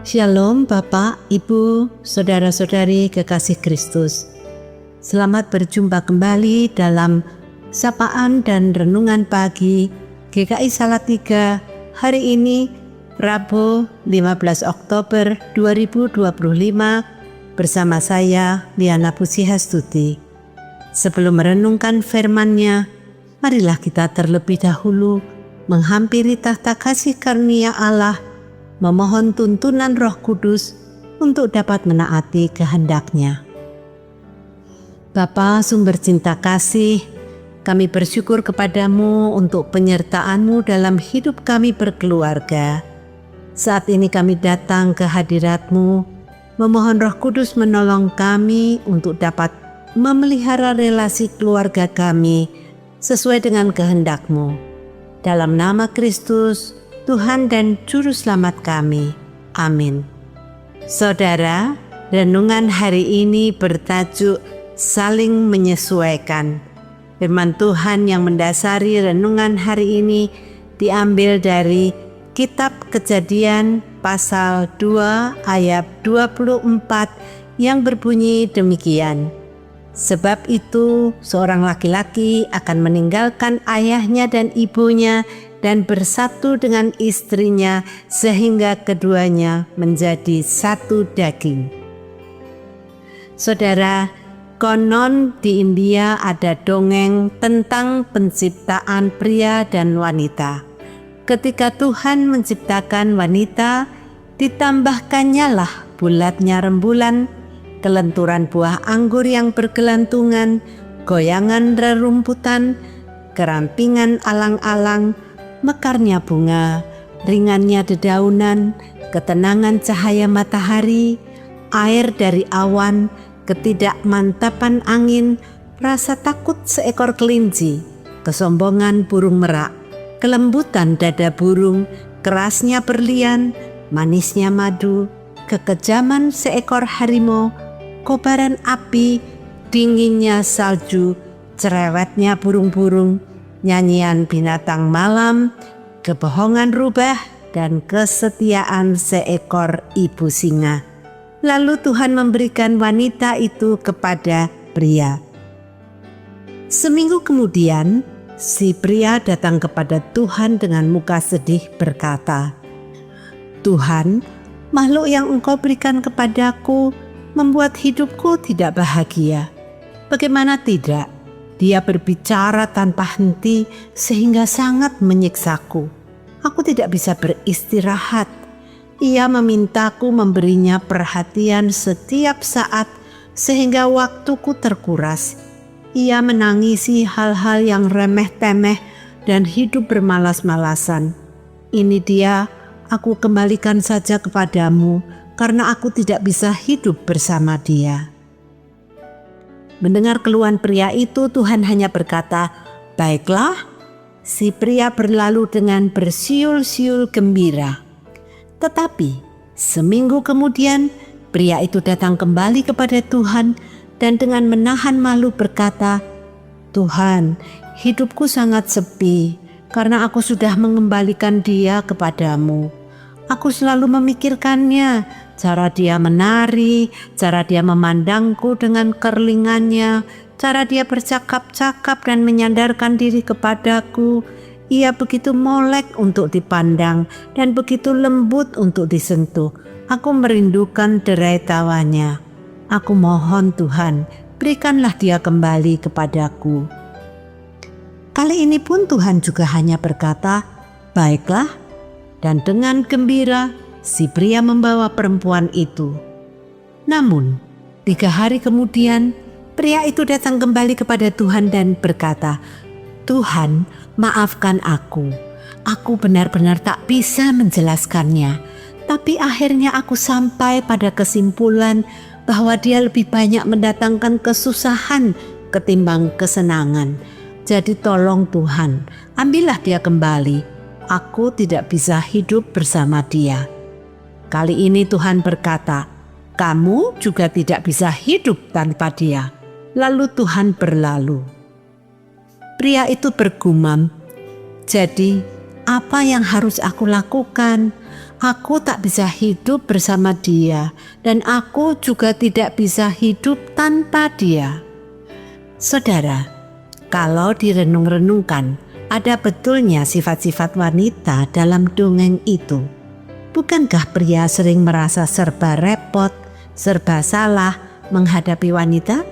Shalom Bapak, Ibu, Saudara-saudari kekasih Kristus. Selamat berjumpa kembali dalam Sapaan dan Renungan Pagi GKI Salatiga hari ini Rabu 15 Oktober 2025 bersama saya Liana Pujihastuti. Sebelum merenungkan firman-Nya, marilah kita terlebih dahulu menghampiri tahta kasih karunia Allah, memohon tuntunan Roh Kudus untuk dapat menaati kehendak-Nya. Bapa sumber cinta kasih, kami bersyukur kepadamu untuk penyertaan-Mu dalam hidup kami berkeluarga. Saat ini kami datang ke hadirat-Mu, memohon Roh Kudus menolong kami untuk dapat memelihara relasi keluarga kami sesuai dengan kehendak-Mu. Dalam nama Kristus, Tuhan dan Juru Selamat kami. Amin. Saudara, renungan hari ini bertajuk Saling Menyesuaikan. Firman Tuhan yang mendasari renungan hari ini diambil dari Kitab Kejadian pasal 2 ayat 24 yang berbunyi demikian. Sebab itu seorang laki-laki akan meninggalkan ayahnya dan ibunya dan bersatu dengan istrinya sehingga keduanya menjadi satu daging. Saudara, konon di India ada dongeng tentang penciptaan pria dan wanita. Ketika Tuhan menciptakan wanita, ditambahkannya lah bulatnya rembulan, kelenturan buah anggur yang bergelantungan, goyangan rerumputan, kerampingan alang-alang, mekarnya bunga, ringannya dedaunan, ketenangan cahaya matahari, air dari awan, ketidakmantapan angin, rasa takut seekor kelinci, kesombongan burung merak, kelembutan dada burung, kerasnya berlian, manisnya madu, kekejaman seekor harimau, kobaran api, dinginnya salju, cerewetnya burung-burung, nyanyian binatang malam, kebohongan rubah, dan kesetiaan seekor ibu singa. Lalu Tuhan memberikan wanita itu kepada pria. Seminggu kemudian, si pria datang kepada Tuhan dengan muka sedih berkata, "Tuhan, makhluk yang Engkau berikan kepadaku membuat hidupku tidak bahagia. Bagaimana tidak? Dia berbicara tanpa henti sehingga sangat menyiksaku. Aku tidak bisa beristirahat. Ia memintaku memberinya perhatian setiap saat sehingga waktuku terkuras. Ia menangisi hal-hal yang remeh-temeh dan hidup bermalas-malasan. Ini dia, aku kembalikan saja kepadamu karena aku tidak bisa hidup bersama dia." Mendengar keluhan pria itu, Tuhan hanya berkata, "Baiklah." Si pria berlalu dengan bersiul-siul gembira. Tetapi seminggu kemudian, pria itu datang kembali kepada Tuhan dan dengan menahan malu berkata, "Tuhan, hidupku sangat sepi karena aku sudah mengembalikan dia kepadamu. Aku selalu memikirkannya, cara dia menari, cara dia memandangku dengan kerlingannya, cara dia bercakap-cakap dan menyandarkan diri kepadaku. Ia begitu molek untuk dipandang dan begitu lembut untuk disentuh. Aku merindukan derai tawanya. Aku mohon Tuhan, berikanlah dia kembali kepadaku." Kali ini pun Tuhan juga hanya berkata, "Baiklah." Dan dengan gembira, si pria membawa perempuan itu. Namun, 3 hari kemudian, pria itu datang kembali kepada Tuhan dan berkata, "Tuhan, maafkan aku. Aku benar-benar tak bisa menjelaskannya. Tapi akhirnya aku sampai pada kesimpulan bahwa dia lebih banyak mendatangkan kesusahan ketimbang kesenangan. Jadi tolong Tuhan, ambillah dia kembali. Aku tidak bisa hidup bersama dia." Kali ini Tuhan berkata, "Kamu juga tidak bisa hidup tanpa dia." Lalu Tuhan berlalu. Pria itu bergumam, "Jadi apa yang harus aku lakukan? Aku tak bisa hidup bersama dia, dan aku juga tidak bisa hidup tanpa dia. Saudara, kalau direnung-renungkan, ada betulnya sifat-sifat wanita dalam dongeng itu. Bukankah pria sering merasa serba repot, serba salah menghadapi wanita?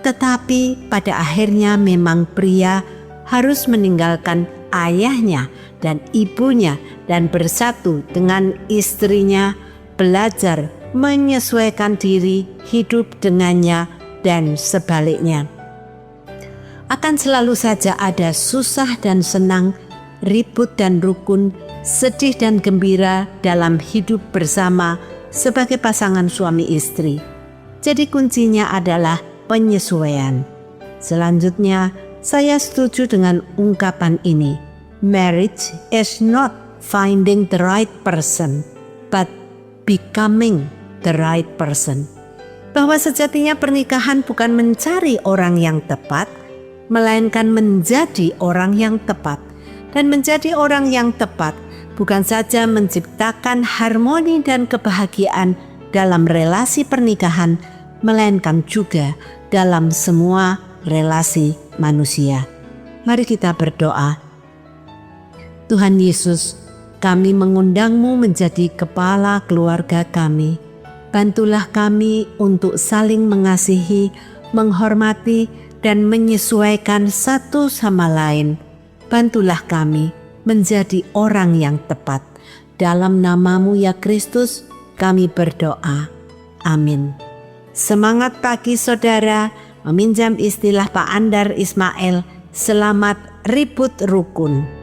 Tetapi pada akhirnya memang pria harus meninggalkan ayahnya dan ibunya dan bersatu dengan istrinya, belajar menyesuaikan diri hidup dengannya dan sebaliknya. Akan selalu saja ada susah dan senang, ribut dan rukun, sedih dan gembira dalam hidup bersama sebagai pasangan suami istri. Jadi kuncinya adalah penyesuaian. Selanjutnya, saya setuju dengan ungkapan ini. Marriage is not finding the right person, but becoming the right person. Bahwa sejatinya pernikahan bukan mencari orang yang tepat, melainkan menjadi orang yang tepat. Dan menjadi orang yang tepat bukan saja menciptakan harmoni dan kebahagiaan dalam relasi pernikahan, melainkan juga dalam semua relasi manusia. Mari kita berdoa. Tuhan Yesus, kami mengundang-Mu menjadi kepala keluarga kami. Bantulah kami untuk saling mengasihi, menghormati, dan menyesuaikan satu sama lain. Bantulah kami menjadi orang yang tepat. Dalam nama-Mu ya Kristus, kami berdoa. Amin. Semangat pagi saudara, meminjam istilah Pak Andar Ismail, selamat ribut rukun.